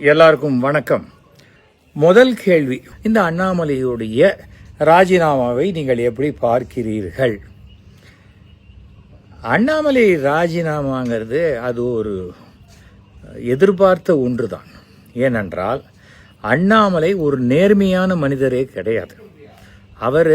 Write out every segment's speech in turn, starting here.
எல்லாருக்கும் வணக்கம். முதல் கேள்வி, இந்த அண்ணாமலையுடைய ராஜினாமாவை நீங்கள் எப்படி பார்க்கிறீர்கள்? அண்ணாமலை ராஜினாமாங்கிறது அது ஒரு எதிர்பார்த்த ஒன்றுதான். ஏனென்றால் அண்ணாமலை ஒரு நேர்மையான மனிதரே கிடையாது. அவர்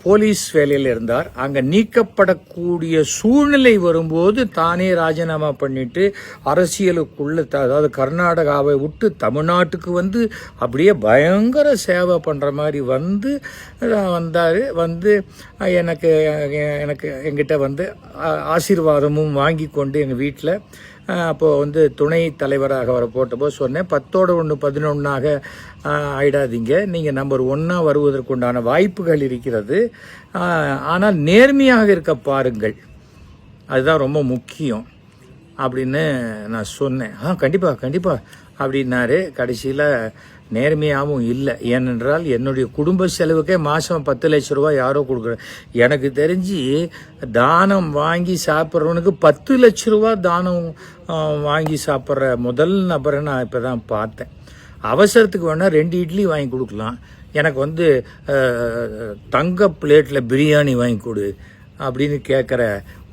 போலீஸ் வேலையில் இருந்தார். அங்கே நீக்கப்படக்கூடிய சூழ்நிலை வரும்போது தானே ராஜினாமா பண்ணிட்டு அரசியலுக்குள்ள, அதாவது கர்நாடகாவை விட்டு தமிழ்நாட்டுக்கு வந்து அப்படியே பயங்கர சேவை பண்ணுற மாதிரி வந்தார். வந்து எனக்கு எங்கிட்ட வந்து ஆசீர்வாதமும் வாங்கி கொண்டு எங்கள் வீட்டில் அப்போது வந்து துணை தலைவராக அவரை போட்டபோது சொன்னேன், 10 1 11 ஆயிடாதீங்க, நீங்கள் நம்பர் 1 வருவதற்குண்டான வாய்ப்புகள் இருக்கிறது, ஆனால் நேர்மையாக இருக்க பாருங்கள், அதுதான் ரொம்ப முக்கியம் அப்படின்னு நான் சொன்னேன். கண்டிப்பாக அப்படின்னாரு. கடைசியில் நேர்மையாகவும் இல்லை. ஏனென்றால் என்னுடைய குடும்ப செலவுக்கே மாதம் 10 லட்ச ரூபா யாரோ கொடுக்குறேன். எனக்கு தெரிஞ்சு தானம் வாங்கி சாப்பிட்றவனுக்கு 10 லட்ச ரூபா தானம் வாங்கி சாப்பிட்ற முதல் நபரை நான் இப்போ தான் பார்த்தேன். அவசரத்துக்கு வேணால் 2 இட்லி வாங்கி கொடுக்கலாம், எனக்கு வந்து தங்க பிளேட்டில் பிரியாணி வாங்கி கொடு அப்படின்னு கேட்குற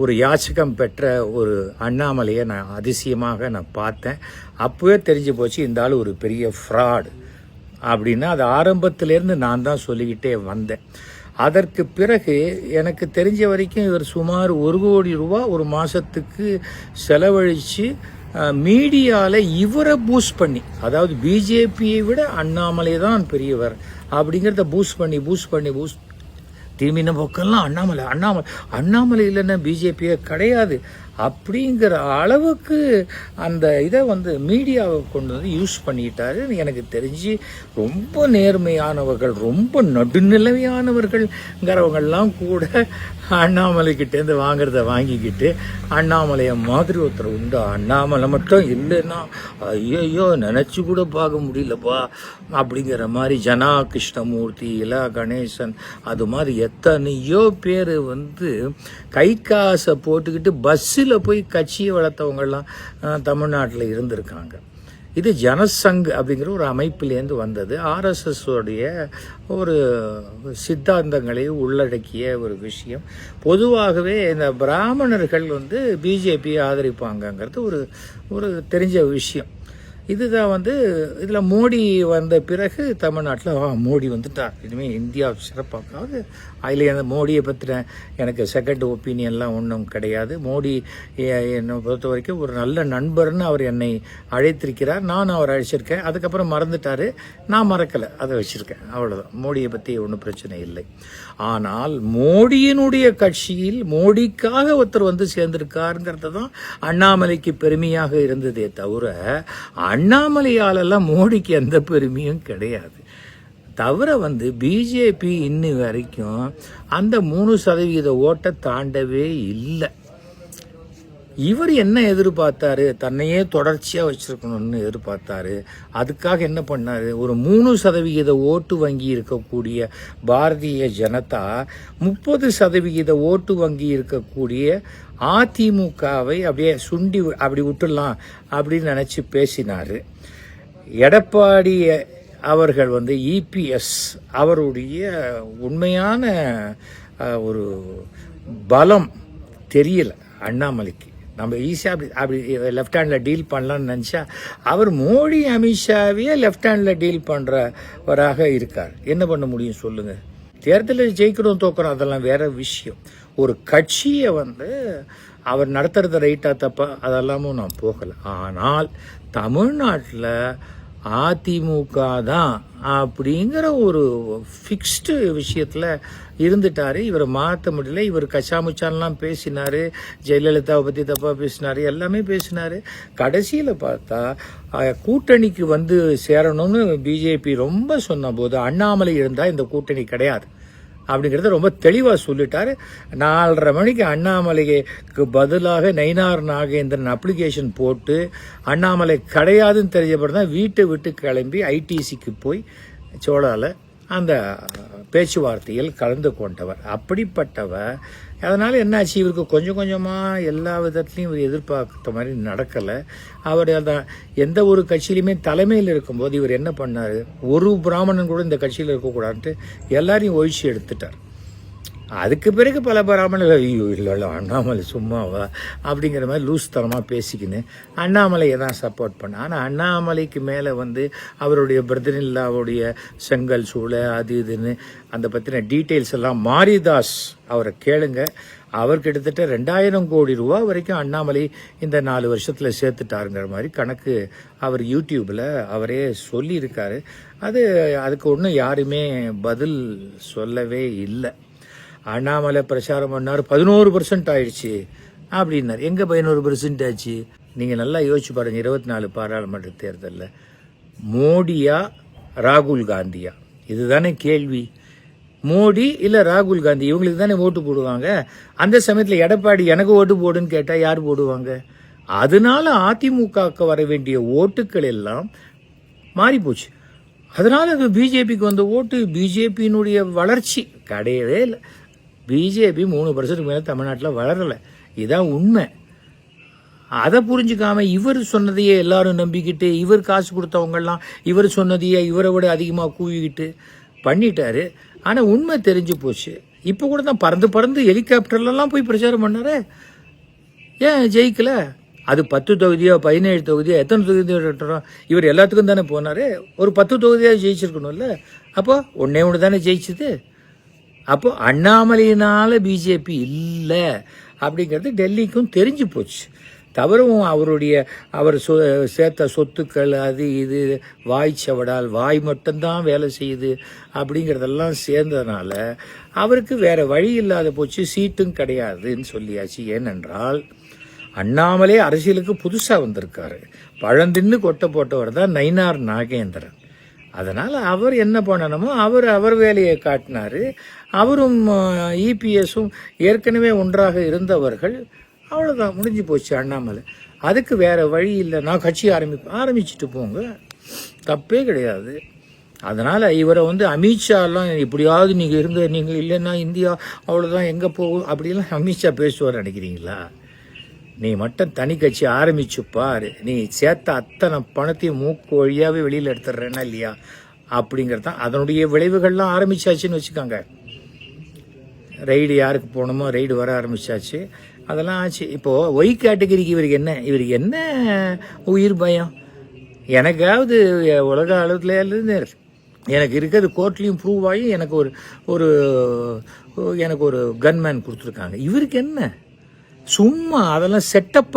ஒரு யாச்சகம் பெற்ற ஒரு அண்ணாமலையை நான் அதிசயமாக நான் பார்த்தேன். அப்போவே தெரிஞ்சு போச்சு இந்த ஆள் ஒரு பெரிய ஃப்ராடு அப்படின்னு. அது ஆரம்பத்திலேருந்து நான் தான் சொல்லிக்கிட்டே வந்தேன். அதற்கு பிறகு எனக்கு தெரிஞ்ச வரைக்கும் இவர் சுமார் 1 கோடி ரூபா ஒரு மாதத்துக்கு செலவழித்து மீடியாவில் இவரை பூஸ்ட் பண்ணி, அதாவது பிஜேபியை விட அண்ணாமலை தான் பெரியவர் அப்படிங்கிறத பூஸ்ட் பண்ணி திரும்பின பக்கம்லாம் அண்ணாமலை இல்லைன்னா பிஜேபியே கிடையாது அப்படிங்கிற அளவுக்கு அந்த இதை வந்து மீடியாவை கொண்டு வந்து யூஸ் பண்ணிட்டாரு. எனக்கு தெரிஞ்சு ரொம்ப நேர்மையானவர்கள், ரொம்ப நடுநிலையானவர்கள்ங்கிறவங்கெல்லாம் கூட அண்ணாமலைக்கிட்டேருந்து வாங்கிறத வாங்கிக்கிட்டு அண்ணாமலையை மாதிரி ஒருத்தர் உண்டு, அண்ணாமலை மட்டும் இல்லைன்னா ஐயோ நினச்சி கூட பார்க்க முடியலப்பா அப்படிங்கிற மாதிரி ஜனா கிருஷ்ணமூர்த்தி, இலா கணேசன், அது மாதிரி எத்தனையோ பேர் வந்து கை காசை போட்டுக்கிட்டு பஸ்ஸில் போய் கட்சியை வளர்த்தவங்கெல்லாம் தமிழ்நாட்டில் இருந்திருக்காங்க. இது ஜனசங் அப்படிங்கிற ஒரு அமைப்பிலேருந்து வந்தது. ஆர்எஸ்எஸ் உடைய ஒரு சித்தாந்தங்களை உள்ளடக்கிய ஒரு விஷயம். பொதுவாகவே இந்த பிராமணர்கள் வந்து பிஜேபியை ஆதரிப்பாங்கங்கிறது ஒரு தெரிஞ்ச விஷயம். இதுதான் வந்து இதில் மோடி வந்த பிறகு தமிழ்நாட்டில் மோடி வந்துட்டார், இனிமேல் இந்தியா சிறப்பாக்காது. அதில் அந்த மோடியை பற்றின எனக்கு செகண்ட் ஒப்பீனியன்லாம் ஒன்றும் கிடையாது. மோடி என்னை பொறுத்த வரைக்கும் ஒரு நல்ல நண்பர்னு அவர் என்னை அழைத்திருக்கிறார், நான் அவர் அழைச்சிருக்கேன். அதுக்கப்புறம் மறந்துட்டார், நான் மறக்கலை, அதை வச்சுருக்கேன், அவ்வளோதான். மோடியை பற்றி ஒன்றும் பிரச்சனை இல்லை. ஆனால் மோடியினுடைய கட்சியில் மோடிக்காக ஒருத்தர் வந்து சேர்ந்திருக்காருங்கிறது தான் அண்ணாமலைக்கு பெருமையாக இருந்ததே தவிர அண்ணாமலையாலெல்லாம் மோடிக்கு எந்த பெருமையும் கிடையாது. தவிர வந்து பிஜேபி இன்னி வரைக்கும் அந்த 3% ஓட்டை தாண்டவே இல்லை. இவர் என்ன எதிர்பார்த்தாரு, தன்னையே தொடர்ச்சியாக வச்சிருக்கணும்னு எதிர்பார்த்தாரு. அதுக்காக என்ன பண்ணாரு, ஒரு 3% ஓட்டு வங்கி இருக்கக்கூடிய பாரதிய ஜனதா 30% ஓட்டு வங்கி இருக்கக்கூடிய அதிமுகவை அப்படியே சுண்டி அப்படி விட்டுடலாம் அப்படின்னு நினச்சி பேசினார். எடப்பாடி அவர்கள் வந்து இபிஎஸ் அவருடைய உண்மையான ஒரு பலம் தெரியல அண்ணாமலைக்கு. நம்ம ஈஸியாக அப்படி லெஃப்ட் ஹேண்டில் டீல் பண்ணலான்னு நினச்சா அவர் மோடி அமித்ஷாவையே லெஃப்ட் ஹேண்டில் டீல் பண்ணுறவராக இருக்கார். என்ன பண்ண முடியும் சொல்லுங்கள்? தேர்தலில் ஜெயிக்கிறோம் தோக்கிறோம் அதெல்லாம் வேற விஷயம். ஒரு கட்சியை வந்து அவர் நடத்துறது ரைட்டா தப்பா அதெல்லாமும் நான் போகலை. ஆனால் தமிழ்நாட்டில் அதிமுக தான் அப்படிங்கிற ஒரு ஃபிக்ஸ்டு விஷயத்தில் இருந்துட்டார். இவரை மாற்ற முடியல. இவர் கச்சாமுச்சான்லாம் பேசினார், ஜெயலலிதாவை பற்றி தப்பாக பேசினார், எல்லாமே பேசினார். கடைசியில் பார்த்தா கூட்டணிக்கு வந்து சேரணும்னு பிஜேபி ரொம்ப சொன்ன போது அண்ணாமலை இருந்தால் இந்த கூட்டணி கிடையாது அப்படிங்கிறத ரொம்ப தெளிவாக சொல்லிட்டாரு. 4:30 மணிக்கு அண்ணாமலைக்கு பதிலாக நயினார் நாகேந்திரன் அப்ளிகேஷன் போட்டு அண்ணாமலை கிடையாதுன்னு தெரிஞ்சப்பறம் தான் வீட்டை விட்டு கிளம்பி ஐடிசிக்கு போய் சோழாவில் அந்த பேச்சுவார்த்தையில் கலந்து கொண்டவர். அப்படிப்பட்டவர் அதனால் என்னாச்சு, இவருக்கு கொஞ்சம் கொஞ்சமாக எல்லா விதத்துலையும் இவர் எதிர்பார்த்த மாதிரி நடக்கலை. அவர் எந்த ஒரு கட்சியிலையுமே தலைமையில் இருக்கும்போது இவர் என்ன பண்ணார், ஒரு பிராமணன் கூட இந்த கட்சியில் இருக்கக்கூடாதுன்ட்டு எல்லாரையும் ஒழிச்சு எடுத்துட்டார். அதுக்கு பிறகு பல பிராமணர்கள் ஐயோ இல்லை அண்ணாமலை சும்மாவா அப்படிங்கிற மாதிரி லூஸ் தரமாக பேசிக்கின்னு அண்ணாமலையை தான் சப்போர்ட் பண்ண. ஆனால் அண்ணாமலைக்கு மேலே அவருடைய பிரதனில்லாவுடைய செங்கல் சூளை அது இதுன்னு அந்த பற்றின டீட்டெயில்ஸ் எல்லாம் மாரிதாஸ் அவரை கேளுங்க. அவர் கிட்டத்தட்ட 2000 கோடி ரூபா வரைக்கும் அண்ணாமலை இந்த 4 வருஷத்தில் சேர்த்துட்டாருங்கிற மாதிரி கணக்கு அவர் யூடியூப்பில் அவரே சொல்லியிருக்காரு. அதுக்கு ஒன்றும் யாருமே பதில் சொல்லவே இல்லை. அண்ணாமலை பிரச்சாரம் பண்ணார், 11% ஆயிடுச்சு அப்படின்னார். எங்கே 11% ஆச்சு? நீங்கள் நல்லா யோசிச்சு பாருங்கள். 24 பாராளுமன்ற தேர்தலில் மோடியா ராகுல் காந்தியா, இதுதானே கேள்வி. மோடி இல்லை ராகுல் காந்தி, இவங்களுக்கு தானே ஓட்டு போடுவாங்க. அந்த சமயத்தில் எடப்பாடி எனக்கு ஓட்டு போடுன்னு கேட்டால் யார் போடுவாங்க? அதனால அதிமுகவுக்கு வர வேண்டிய ஓட்டுக்கள் எல்லாம் மாறி போச்சு. அதனால பிஜேபிக்கு வந்த ஓட்டு, பிஜேபியினுடைய வளர்ச்சி கிடையவே இல்லை. பிஜேபி 3% மேலே தமிழ்நாட்டில் வளரலை, இதுதான் உண்மை. அதை புரிஞ்சுக்காம இவர் சொன்னதையே எல்லாரும் நம்பிக்கிட்டு, இவர் காசு கொடுத்தவங்கெல்லாம் இவர் சொன்னதையே இவரை விட அதிகமாக கூவிக்கிட்டு பண்ணிட்டாரு. ஆனால் உண்மை தெரிஞ்சு போச்சு. இப்போ கூட தான் பறந்து ஹெலிகாப்டர்லாம் போய் பிரச்சாரம் பண்ணாரு. ஏன் ஜெயிக்கல? அது 10 தொகுதியோ 17 தொகுதியோ எத்தனை தொகுதியோ இவர் எல்லாத்துக்கும் தானே போனார். ஒரு 10 தொகுதியாக ஜெயிச்சிருக்கணும்ல. அப்போ ஒன்று தானே ஜெயிச்சுது. அப்போ அண்ணாமலையினால பிஜேபி இல்லை அப்படிங்கிறது டெல்லிக்கும் தெரிஞ்சு போச்சு. தவறும் அவர் சேர்த்த சொத்துக்கள் அது இது வாய்ச்சவடால் வாய் மட்டும்தான் வேலை செய்யுது அப்படிங்கிறதெல்லாம் சேர்ந்ததுனால அவருக்கு வேற வழி இல்லாத போச்சு. சீட்டும் கிடையாதுன்னு சொல்லியாச்சு. ஏனென்றால் அண்ணாமலே அரசியலுக்கு புதுசாக வந்திருக்காரு. பழந்தின்னு கொட்டை போட்டவர் தான் நயினார் நாகேந்திரன். அதனால் அவர் என்ன பண்ணணுமோ அவர் வேலையை காட்டினார். அவரும் இபிஎஸும் ஏற்கனவே ஒன்றாக இருந்தவர்கள். அவ்வளோதான், முடிஞ்சு போச்சு அண்ணாமலை. அதுக்கு வேற வழி இல்லை. நான் கட்சி ஆரம்பிச்சுட்டு போங்க, தப்பே கிடையாது. அதனால் இவரை அமித்ஷாலாம் எப்படியாவது நீங்கள் இல்லைன்னா இந்தியா அவ்வளோதான் எங்கே போகும் அப்படிலாம் அமித்ஷா பேசுவார் நினைக்கிறீங்களா? நீ மட்டும் தனி கட்சி ஆரம்பிச்சு பாரு, நீ சேர்த்த அத்தனை பணத்தையும் மூக்கு வழியாகவே வெளியில் எடுத்துடுறேன்னா இல்லையா அப்படிங்கிறது தான். அதனுடைய விளைவுகள்லாம் ஆரம்பிச்சாச்சுன்னு வச்சுக்கோங்க. ரைடு யாருக்கு போகணுமோ ரைடு வர ஆரம்பிச்சாச்சு, அதெல்லாம் ஆச்சு. இப்போது ஒய் கேட்டகரிக்கு இவருக்கு என்ன உயிர் பயம்? எனக்காவது உலக அளவுலேருந்து எனக்கு இருக்கிறது கோர்ட்லேயும் ப்ரூவ் ஆகி எனக்கு ஒரு கன்மேன் கொடுத்துருக்காங்க. இவருக்கு என்ன? சும்மா அதெல்லாம் செட்டப்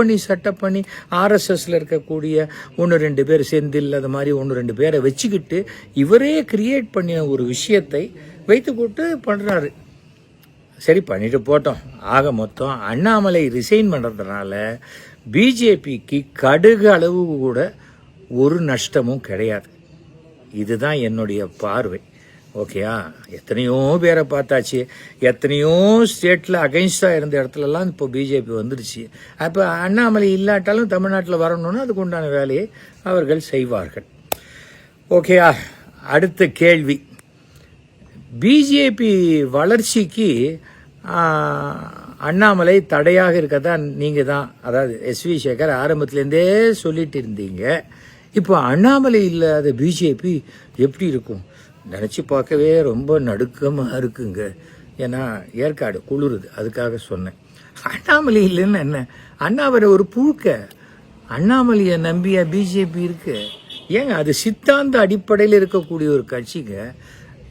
பண்ணி ஆர்எஸ்எஸ்ல இருக்கக்கூடிய 1-2 பேர் செந்தில் அது மாதிரி 1-2 பேரை வச்சுக்கிட்டு இவரே கிரியேட் பண்ணின ஒரு விஷயத்தை வைத்து போட்டு பண்ணுறாரு. சரி, பண்ணிட்டு போட்டோம். ஆக மொத்தம் அண்ணாமலை ரிசைன் பண்ணுறதுனால பிஜேபிக்கு கடுகு அளவு கூட ஒரு நஷ்டமும் கிடையாது. இதுதான் என்னுடைய பார்வை. ஓகேயா? எத்தனையோ பேரை பார்த்தாச்சு, எத்தனையோ ஸ்டேட்டில் அகைன்ஸ்டாக இருந்த இடத்துலலாம் இப்போ பிஜேபி வந்துடுச்சு. அப்போ அண்ணாமலை இல்லாட்டாலும் தமிழ்நாட்டில் வரணும்னா அதுக்கு உண்டான வேலையை அவர்கள் செய்வார்கள். ஓகேயா? அடுத்த கேள்வி, பிஜேபி வளர்ச்சிக்கு அண்ணாமலை தடையாக இருக்கதா நீங்கள் தான், அதாவது எஸ்வி சேகர் ஆரம்பத்துலேருந்தே சொல்லிட்டு இருந்தீங்க. இப்போ அண்ணாமலை இல்லாத பிஜேபி எப்படி இருக்கும்? நினச்சி பார்க்கவே ரொம்ப நடுக்கமாக இருக்குங்க. ஏன்னா ஏற்காடு குளிருது, அதுக்காக சொன்னேன். அண்ணாமலை இல்லைன்னு என்ன? அண்ணாமலை ஒரு புழுக்க. அண்ணாமலையை நம்பியா பிஜேபி இருக்கு? ஏங்க, அது சித்தாந்த அடிப்படையில் இருக்கக்கூடிய ஒரு கட்சிங்க.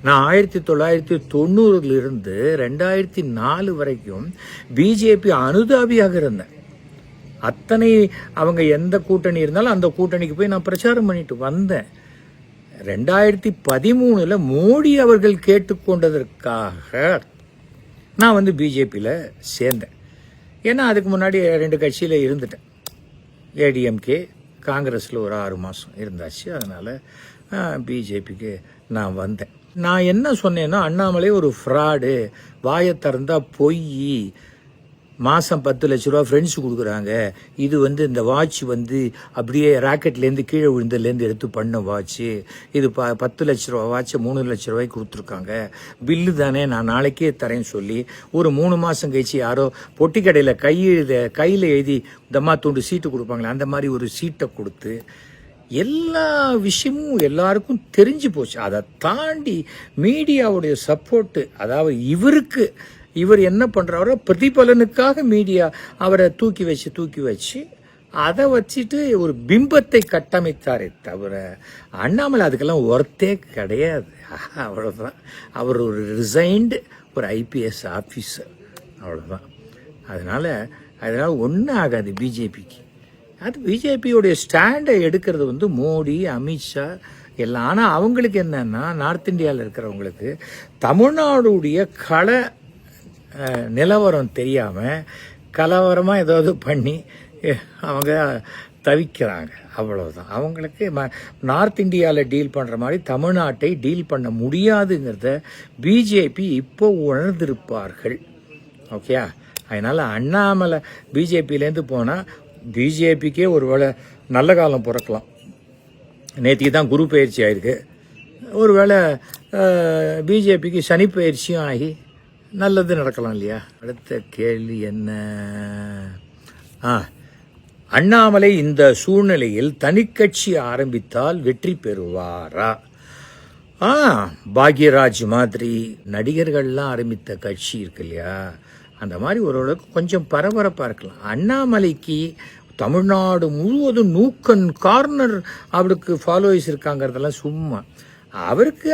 நான் 1990 2004 வரைக்கும் பிஜேபி அனுதாபியாக இருந்தேன். அத்தனை அவங்க எந்த கூட்டணி இருந்தாலும் அந்த கூட்டணிக்கு போய் நான் பிரச்சாரம் பண்ணிட்டு வந்தேன். 2013 மோடி அவர்கள் கேட்டுக்கொண்டதற்காக நான் பிஜேபியில் சேர்ந்தேன். ஏன்னா அதுக்கு முன்னாடி 2 கட்சியில் இருந்துட்டேன். ஏடிஎம்கே, காங்கிரஸில் ஒரு 6 மாதம் இருந்தாச்சு. அதனால் பிஜேபிக்கு நான் வந்தேன். நான் என்ன சொன்னேன்னா, அண்ணாமலை ஒரு ஃப்ராடு, வாயை திறந்தா பொய், மாதம் 10 லட்ச ரூபா ஃப்ரெண்ட்ஸு கொடுக்குறாங்க, இது வந்து இந்த வாட்ச் வந்து அப்படியே ராக்கெட்லேருந்து கீழே விழுந்ததுலேருந்து எடுத்து பண்ண வாட்ச்சு, இது 10 லட்ச ரூபா வாட்சை 3 லட்ச ரூபாய்க்கு கொடுத்துருக்காங்க, பில்லு தானே நான் நாளைக்கே தரேன்னு சொல்லி ஒரு 3 மாதம் கழிச்சு யாரோ பொட்டி கடையில் கையில் எழுதி தம்மா தூண்டு சீட்டு கொடுப்பாங்களே அந்த மாதிரி ஒரு சீட்டை கொடுத்து எல்லா விஷயமும் எல்லாருக்கும் தெரிஞ்சு போச்சு. அதை தாண்டி மீடியாவுடைய சப்போர்ட்டு, அதாவது இவர் என்ன பண்ணுறாரோ பிரதிபலனுக்காக மீடியா அவரை தூக்கி வச்சு அதை வச்சுட்டு ஒரு பிம்பத்தை கட்டமைத்தாரே தவிர அண்ணாமலை அதுக்கெல்லாம் ஒர்த்தே கிடையாது. அவ்வளோதான். அவர் ஒரு ரிசைன்டு ஒரு ஐபிஎஸ் ஆஃபீஸர், அவ்வளோதான். அதனால் ஒன்றும் ஆகாது பிஜேபிக்கு. அது பிஜேபியோடைய ஸ்டாண்டை எடுக்கிறது வந்து மோடி, அமித்ஷா எல்லாம். ஆனால் அவங்களுக்கு என்னன்னா, நார்த் இந்தியாவில் இருக்கிறவங்களுக்கு தமிழ்நாடுடைய நிலவரம் தெரியாமல் கலவரமாக ஏதாவது பண்ணி அவங்க தவிக்கிறாங்க, அவ்வளோதான். அவங்களுக்கு நார்த் இந்தியாவில் டீல் பண்ணுற மாதிரி தமிழ்நாட்டை டீல் பண்ண முடியாதுங்கிறத பிஜேபி இப்போ உணர்ந்திருப்பார்கள். ஓகே, அதனால் அண்ணாமலை பிஜேபியிலேருந்து போனால் பிஜேபிக்கே ஒரு வேளை நல்ல காலம் பிறக்கலாம். நேற்றுக்கு தான் குரு பயிற்சி ஆயிருக்கு. ஒரு வேளை பிஜேபிக்கு சனி பயிற்சியும் ஆகி நல்லது நடக்கலாம் இல்லையா? அடுத்த கேள்வி என்ன? அண்ணாமலை இந்த சூழ்நிலையில் தனிக்கட்சி ஆரம்பித்தால் வெற்றி பெறுவாரா? பாக்யராஜ் மாதிரி நடிகர்கள்லாம் ஆரம்பித்த கட்சி இருக்கு இல்லையா, அந்த மாதிரி ஓரளவுக்கு கொஞ்சம் பரபரப்பாக இருக்கலாம். அண்ணாமலைக்கு தமிழ்நாடு முழுவதும் நூக்கன் கார்னர் அவருக்கு ஃபாலோவர்ஸ் இருக்காங்கிறதெல்லாம் சும்மா.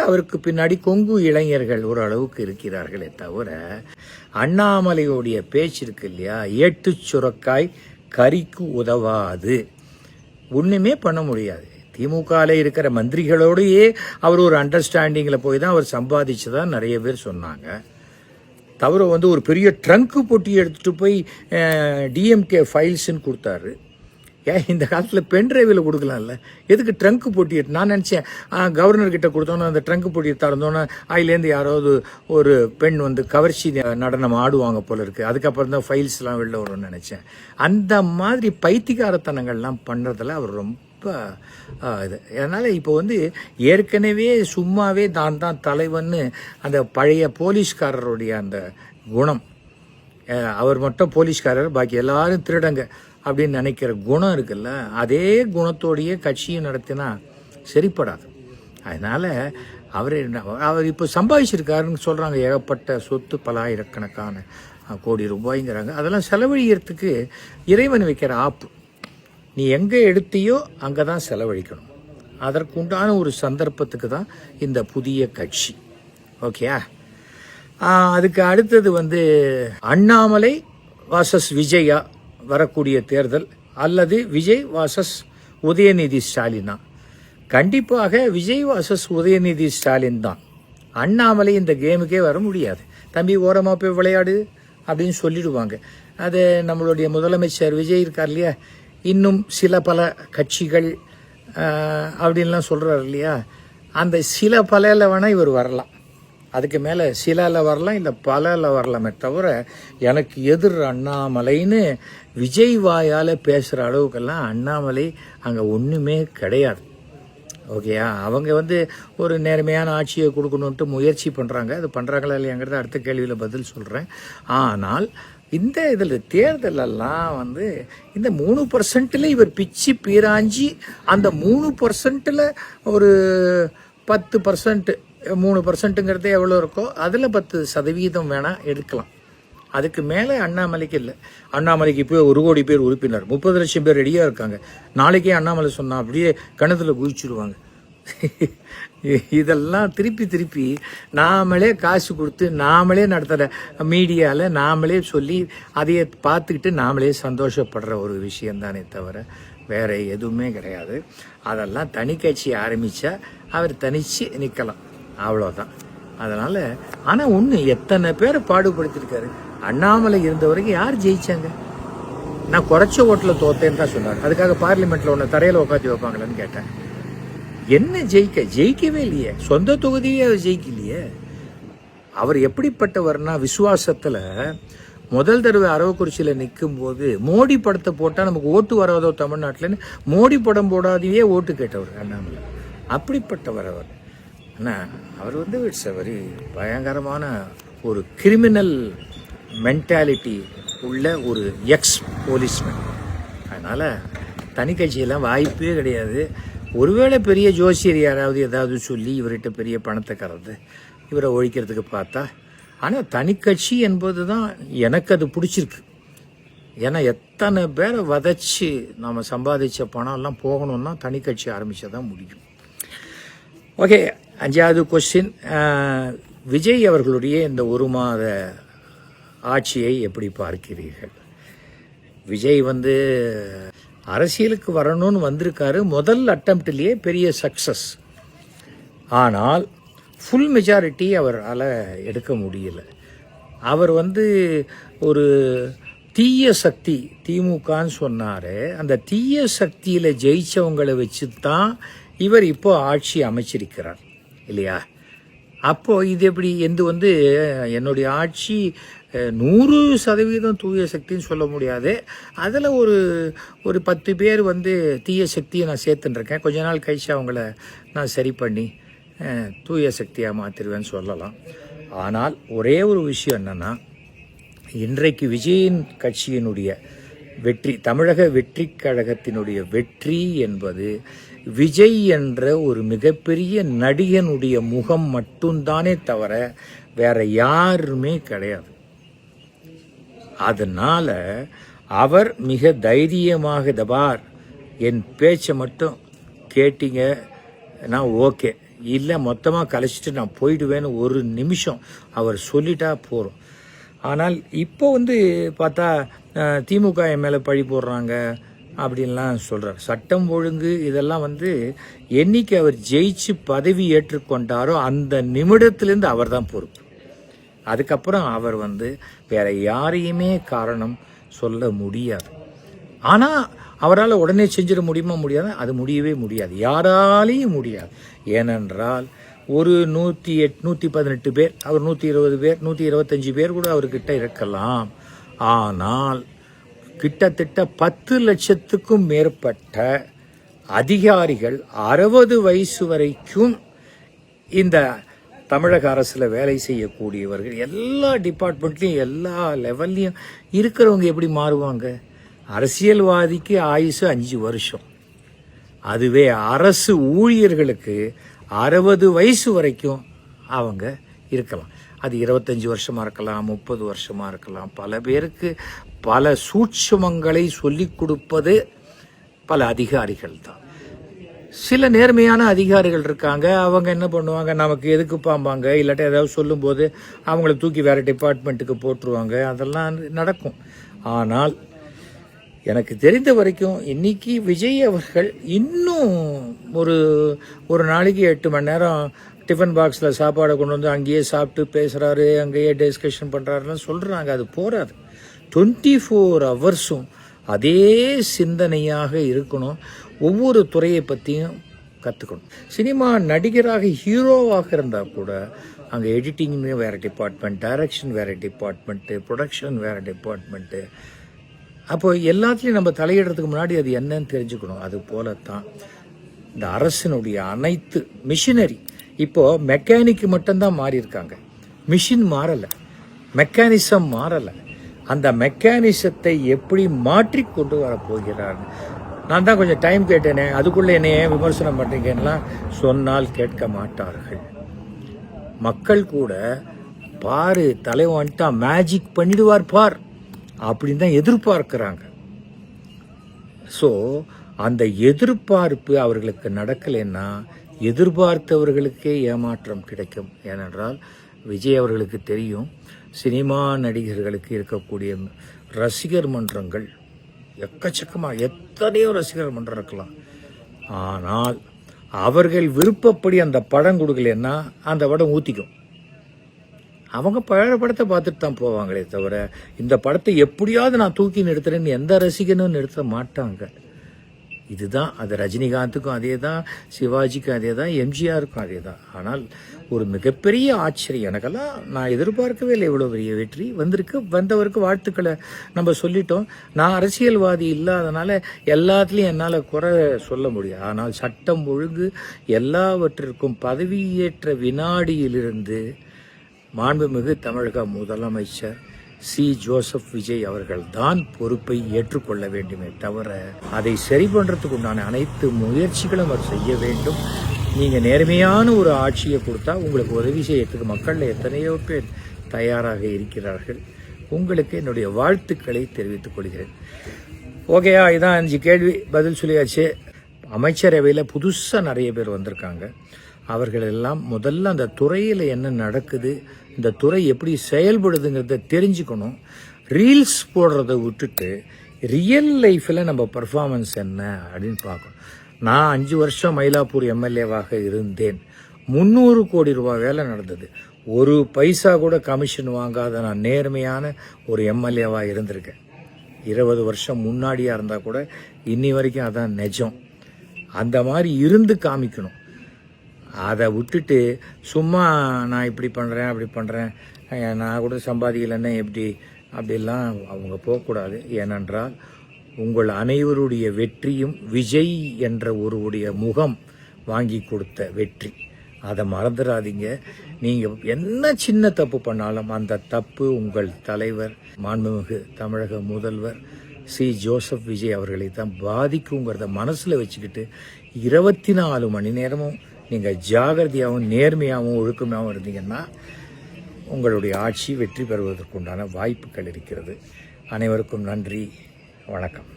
அவருக்கு பின்னாடி கொங்கு இளைஞர்கள் ஓரளவுக்கு இருக்கிறார்களே தவிர அண்ணாமலையோடைய பேச்சு இருக்கு இல்லையா, ஏட்டு சுரக்காய் கறிக்கு உதவாது, ஒன்றுமே பண்ண முடியாது. திமுகவில் இருக்கிற மந்திரிகளோடையே அவர் ஒரு அண்டர்ஸ்டாண்டிங்கில் போய் தான் அவர் சம்பாதிச்சதான் நிறைய பேர் சொன்னாங்க. தவிர வந்து ஒரு பெரிய ட்ரங்கு பொட்டி எடுத்துகிட்டு போய் டிஎம்கே ஃபைல்ஸ்ன்னு கொடுத்தாரு. இந்த காலத்தில் பென்ட்ரைவில் கொடுக்கலாம்ல, எதுக்கு ட்ரங்கு பொட்டி? நான் நினச்சேன் கவர்னர்கிட்ட கொடுத்தோன்னா அந்த ட்ரங்கு பொட்டியை திறந்தோன்னே அதுலேருந்து யாராவது ஒரு பெண் வந்து கவர்ச்சி நடனம் ஆடுவாங்க போல இருக்குது, அதுக்கப்புறம் தான் ஃபைல்ஸ்லாம் வெளில வரும்னு நினச்சேன். அந்த மாதிரி பைத்தியகாரத்தனங்கள்லாம் பண்ணுறதில் அவர் ரொம்ப இது. அதனால் இப்போ வந்து ஏற்கனவே சும்மாவே தான் தலைவன்னு அந்த பழைய போலீஸ்காரருடைய அந்த குணம், அவர் மட்டும் போலீஸ்காரர் பாக்கி எல்லாரும் திருடங்க அப்படின்னு நினைக்கிற குணம் இருக்குல்ல, அதே குணத்தோடையே கட்சியும் நடத்தினா சரிப்படாது. அதனால் அவர் இப்போ சம்பாதிச்சிருக்காருன்னு சொல்கிறாங்க. ஏகப்பட்ட சொத்து, பல ஆயிரக்கணக்கான கோடி ரூபாய்ங்கிறாங்க. அதெல்லாம் செலவழிக்கிறதுக்கு இறைவன் வைக்கிற ஆப்பு. நீ எங்கே எடுத்தியோ அங்கே தான் செலவழிக்கணும். அதற்குண்டான ஒரு சந்தர்ப்பத்துக்கு தான் இந்த புதிய கட்சி. ஓகேயா? அதுக்கு அடுத்தது வந்து அண்ணாமலை வாசஸ் விஜயா வரக்கூடிய தேர்தல், அல்லது விஜய் வாசஸ் உதயநிதி ஸ்டாலினா? கண்டிப்பாக விஜய் வாசஸ் உதயநிதி ஸ்டாலின் தான். அண்ணாமலை இந்த கேமுக்கே வர முடியாது. தம்பி ஓரமாக போய் விளையாடு அப்படின்னு சொல்லிடுவாங்க. அது நம்மளுடைய முதலமைச்சர் விஜய் இருக்கார் இல்லையா, இன்னும் சில பல கட்சிகள் அப்படின்லாம் சொல்கிறார் இல்லையா, அந்த சில பலையில் வேணால் இவர் வரலாம், அதுக்கு மேலே சிலவில் வரலாம், இல்லை பலவில் வரலாமே தவிர எனக்கு எதிர் அண்ணாமலைன்னு விஜய் வாயால் பேசுகிற அளவுக்கெல்லாம் அண்ணாமலை அங்கே ஒன்றுமே கிடையாது. ஓகேயா? அவங்க வந்து ஒரு நேர்மையான ஆட்சியை கொடுக்கணுன்ட்டு முயற்சி பண்ணுறாங்க. அது பண்ணுறாங்களா இல்லையாங்கிறத அடுத்த கேள்வியில் பதில் சொல்கிறேன். ஆனால் இந்த இதில் தேர்தலெல்லாம் வந்து இந்த 3% இவர் பிச்சு பீராஞ்சி அந்த 3% ஒரு 10%, 3%ங்கிறது எவ்வளோ இருக்கோ அதில் 10% வேணால் எடுக்கலாம். அதுக்கு மேலே அண்ணாமலைக்கு இல்லை. அண்ணாமலைக்கு இப்போ 1 கோடி பேர் உறுப்பினர், 30 லட்சம் பேர் ரெடியாக இருக்காங்க. நாளைக்கே அண்ணாமலை சொன்னால் அப்படியே கணத்தில் குதிச்சுடுவாங்க. இதெல்லாம் திருப்பி நாமளே காசு கொடுத்து நாமளே நடத்துகிற மீடியாவில் நாமளே சொல்லி அதையே பார்த்துக்கிட்டு நாமளே சந்தோஷப்படுற ஒரு விஷயந்தானே தவிர வேறு எதுவுமே கிடையாது. அதெல்லாம் தனி கட்சி ஆரம்பித்தா அவர் தனித்து நிற்கலாம், அவ்வளோதான். அதனால் ஆனால் ஒன்று, எத்தனை பேரை பாடுபடுத்திருக்காரு. அண்ணாமலை இருந்த வரைக்கும் யார் ஜெயிச்சாங்க? நான் குறைச்ச ஓட்டில் தோத்தேன்னு தான் சொன்னார். அதுக்காக பார்லிமெண்ட்டில் ஒன்று தரையில் உட்காந்து வைப்பாங்களான்னு கேட்டேன். என்ன ஜெயிக்கவே இல்லையே, சொந்த தொகுதியே ஜெயிக்கலையே. அவர் எப்படிப்பட்டவர்னா விசுவாசத்தில் முதல் தடவை அரவக்குறிச்சியில் நிற்கும் போது மோடி படத்தை போட்டால் நமக்கு ஓட்டு வராதோ தமிழ்நாட்டில்னு மோடி படம் போடாதையே ஓட்டு கேட்டவர் அண்ணாமலை. அப்படிப்பட்டவர் அவர். ஆனால் அவர் வந்து இட்ஸ் அ வெரி பயங்கரமான ஒரு கிரிமினல் மென்டாலிட்டி உள்ள ஒரு எக்ஸ் போலீஸ்மேன். அதனால் தனி கட்சியெல்லாம் வாய்ப்பே கிடையாது. ஒருவேளை பெரிய ஜோசியர் யாராவது ஏதாவது சொல்லி இவர்கிட்ட பெரிய பணத்தை கறந்து இவரை ஒழிக்கிறதுக்கு பார்த்தா. ஆனால் தனி கட்சி என்பது தான் எனக்கு அது பிடிச்சிருக்கு. ஏன்னா எத்தனை பேரை வதைச்சி நம்ம சம்பாதிச்ச பணம்லாம் போகணும்னா தனி கட்சி ஆரம்பித்தா தான் முடியும். ஓகே, 5வது கொஸ்டின். விஜய் அவர்களுடைய இந்த 1 மாத ஆட்சியை எப்படி பார்க்கிறீர்கள்? விஜய் வந்து அரசியலுக்கு வரணும்னு வந்திருக்காரு. முதல் அட்டம்ப்ட்லேயே பெரிய சக்ஸஸ். ஆனால் ஃபுல் மெஜாரிட்டி அவரால் எடுக்க முடியல. அவர் வந்து ஒரு தீய சக்தி திமுகன்னு சொன்னார். அந்த தீய சக்தியில் ஜெயிச்சவங்களை வச்சு தான் இவர் இப்போ ஆட்சி அமைச்சிருக்கிறார் இல்லையா? அப்போது இது எப்படி வந்து என்னுடைய ஆட்சி 100% தூய சக்தின்னு சொல்ல முடியாது. அதில் ஒரு 10 பேர் வந்து தீய சக்தியை நான் சேர்த்துட்டுருக்கேன். கொஞ்ச நாள் கழிச்சு அவங்கள நான் சரி பண்ணி தூய சக்தியாக மாற்றிடுவேன்னு சொல்லலாம். ஆனால் ஒரே ஒரு விஷயம் என்னென்னா, இன்றைக்கு விஜயின் கட்சியினுடைய வெற்றி, தமிழக வெற்றி கழகத்தினுடைய வெற்றி என்பது விஜய் என்ற ஒரு மிகப்பெரிய நடிகனுடைய முகம் மட்டும்தானே தவிர வேற யாருமே கிடையாது. அதனால அவர் மிக தைரியமாக, தபார் என் பேச்சை மட்டும் கேட்டீங்க நான் ஓகே, இல்லை மொத்தமாக கலைச்சிட்டு நான் போயிடுவேன்னு ஒரு நிமிஷம் அவர் சொல்லிட்டா போகிறோம். ஆனால் இப்போ வந்து பார்த்தா திமுக என் மேலே பழி போடுறாங்க அப்படின்லாம் சொல்கிறார். சட்டம் ஒழுங்கு இதெல்லாம் வந்து என்னைக்கு அவர் ஜெயிச்சு பதவி ஏற்றுக்கொண்டாரோ அந்த நிமிடத்திலேருந்து அவர் தான் பொறுப்பு. அதுக்கப்புறம் அவர் வந்து வேற யாரையுமே காரணம் சொல்ல முடியாது. ஆனால் அவரால் உடனே செஞ்சிட முடியாது. அது முடியவே முடியாது, யாராலையும் முடியாது. ஏனென்றால் ஒரு 118 பேர், அவர் 120 பேர், 125 பேர் கூட அவர்கிட்ட இருக்கலாம். ஆனால் கிட்டத்தட்ட 10 லட்சத்துக்கும் மேற்பட்ட அதிகாரிகள் 60 வயசு வரைக்கும் இந்த தமிழக அரசில் வேலை செய்யக்கூடியவர்கள் எல்லா டிபார்ட்மெண்ட்லையும் எல்லா லெவல்லையும் இருக்கிறவங்க எப்படி மாறுவாங்க? அரசியல்வாதிக்கு ஆயுசு 5 வருஷம். அதுவே அரசு ஊழியர்களுக்கு 60 வயசு வரைக்கும் அவங்க இருக்கலாம். அது 25 வருஷமாக இருக்கலாம், 30 வருஷமாக இருக்கலாம். பல பேருக்கு பல சூட்சுமங்களை சொல்லிக் கொடுப்பது பல அதிகாரிகள் தான். சில நேர்மையான அதிகாரிகள் இருக்காங்க, அவங்க என்ன பண்ணுவாங்க, நமக்கு எதுக்கு பாம்பாங்க, இல்லாட்டி ஏதாவது சொல்லும்போது அவங்கள தூக்கி வேறு டிபார்ட்மெண்ட்டுக்கு போட்டுருவாங்க. அதெல்லாம் நடக்கும். ஆனால் எனக்கு தெரிந்த வரைக்கும் இன்னைக்கு விஜய் அவர்கள் இன்னும் ஒரு நாளைக்கு 8 மணி நேரம் டிஃபன் பாக்ஸில் சாப்பாடை கொண்டு வந்து அங்கேயே சாப்பிட்டு பேசுகிறாரு, அங்கேயே டிஸ்கஷன் பண்ணுறாருன்னு சொல்கிறாங்க. அது போராது. 24 ஹவர்ஸும் அதே சிந்தனையாக இருக்கணும். ஒவ்வொரு துறையை பற்றியும் கற்றுக்கணும். சினிமா நடிகராக ஹீரோவாக இருந்தால் கூட அங்கே எடிட்டிங்னு வேறு டிபார்ட்மெண்ட், டைரக்ஷன் வேறு டிபார்ட்மெண்ட்டு, ப்ரொடக்ஷன் வேறு டிபார்ட்மெண்ட்டு. அப்போது எல்லாத்துலேயும் நம்ம தலையிடுறதுக்கு முன்னாடி அது என்னன்னு தெரிஞ்சுக்கணும். அது போலத்தான் இந்த அரசினுடைய அனைத்து மிஷினரி இப்போது மெக்கானிக்கு மட்டும்தான் மாறி இருக்காங்க. மிஷின் மாறலை, மெக்கானிசம் மாறலை. அந்த மெக்கானிசத்தை எப்படி மாற்றி கொண்டு வரப்போகிறார்? நான் தான் கொஞ்சம் டைம் கேட்டேனே, அதுக்குள்ளே என்னையே விமர்சனம் பண்ணுறீங்கன்னா சொன்னால் கேட்க மாட்டார்கள். மக்கள் கூட பாரு தலைவன் வந்துட்டா மேஜிக் பண்ணிடுவார் பார் அப்படின்னு தான் எதிர்பார்க்குறாங்க. ஸோ அந்த எதிர்பார்ப்பு அவர்களுக்கு நடக்கலைன்னா எதிர்பார்த்தவர்களுக்கே ஏமாற்றம் கிடைக்கும். ஏனென்றால் விஜய் அவர்களுக்கு தெரியும், சினிமா நடிகர்களுக்கு இருக்கக்கூடிய ரசிகர் மன்றங்கள் எக்கச்சக்கமாக எத்தனையோ ரசிகர் மன்றம் இருக்கலாம். ஆனால் அவர்கள் விருப்பப்படி அந்த படம் கொடுக்கலன்னா அந்த படம் ஊற்றிக்கும். அவங்க பழைய படத்தை பார்த்துட்டு தான் போவாங்களே தவிர இந்த படத்தை எப்படியாவது நான் தூக்கி நிறுத்துறேன்னு எந்த ரசிகனும் நிறுத்த மாட்டாங்க. இதுதான். அது ரஜினிகாந்துக்கும் அதே தான், சிவாஜிக்கும் அதே தான், எம்ஜிஆருக்கும் அதே தான். ஆனால் ஒரு மிகப்பெரிய ஆச்சரியம் எனக்கெல்லாம், நான் எதிர்பார்க்கவே இல்லை இவ்வளோ பெரிய வெற்றி வந்திருக்கு. வந்தவருக்கு வாழ்த்துக்களை நம்ம சொல்லிட்டோம். நான் அரசியல்வாதி இல்லாதனால எல்லாத்துலேயும் என்னால் குறை சொல்ல முடியாது. ஆனால் சட்டம் ஒழுங்கு எல்லாவற்றிற்கும் பதவியேற்ற வினாடியிலிருந்து மாண்புமிகு தமிழக முதலமைச்சர் சி. ஜோசப் விஜய் அவர்கள் தான் பொறுப்பை ஏற்றுக்கொள்ள வேண்டுமே தவிர, அதை சரி பண்ணுறதுக்கு உண்டான அனைத்து முயற்சிகளும் அவர் செய்ய வேண்டும். நீங்கள் நேர்மையான ஒரு ஆட்சியை கொடுத்தா உங்களுக்கு உதவி செய்யறதுக்கு மக்களில் எத்தனையோ பேர் தயாராக இருக்கிறார்கள். உங்களுக்கு என்னுடைய வாழ்த்துக்களை தெரிவித்துக் கொள்கிறேன். ஓகேயா, இதான் 5 கேள்வி பதில் சொல்லியாச்சு. அமைச்சரவையில் புதுசாக நிறைய பேர் வந்திருக்காங்க. அவர்கள் எல்லாம் முதல்ல அந்த துறையில் என்ன நடக்குது, இந்த துறை எப்படி செயல்படுதுங்கிறத தெரிஞ்சுக்கணும். ரீல்ஸ் போடுறத விட்டுட்டு ரியல் லைஃப்பில் நம்ம பர்ஃபார்மன்ஸ் என்ன அப்படின்னு பார்க்கணும். நான் 5 வருஷம் மயிலாப்பூர் எம்எல்ஏவாக இருந்தேன். 300 கோடி ரூபாய் வேலை நடந்தது. ஒரு பைசா கூட கமிஷன் வாங்காத நான் நேர்மையான ஒரு எம்எல்ஏவாக இருந்திருக்கேன். 20 வருஷம் முன்னாடியாக இருந்தால் கூட இன்னி வரைக்கும் அதான் நிஜம். அந்த மாதிரி இருந்து காமிக்கணும். அதை விட்டுட்டு சும்மா நான் இப்படி பண்ணுறேன் அப்படி பண்ணுறேன், நான் கூட சம்பாதிக்கலைன்னா எப்படி, அப்படிலாம் அவங்க போகக்கூடாது. ஏனென்றால் உங்கள் அனைவருடைய வெற்றியும் விஜய் என்ற ஒருவருடைய முகம் வாங்கி கொடுத்த வெற்றி. அதை மறந்துடாதீங்க. நீங்கள் என்ன சின்ன தப்பு பண்ணாலும் அந்த தப்பு உங்கள் தலைவர் மாண்புமிகு தமிழக முதல்வர் சி. ஜோசப் விஜய் அவர்களை தான் பாதிக்குங்கிறத மனசில் வச்சுக்கிட்டு 24 மணி நேரமும் நீங்கள் ஜாகிரதையாகவும் நேர்மையாகவும் ஒழுக்கமாகவும் இருந்தீங்கன்னா உங்களுடைய ஆட்சி வெற்றி பெறுவதற்குண்டான வாய்ப்புகள் இருக்கிறது. அனைவருக்கும் நன்றி, வணக்கம்.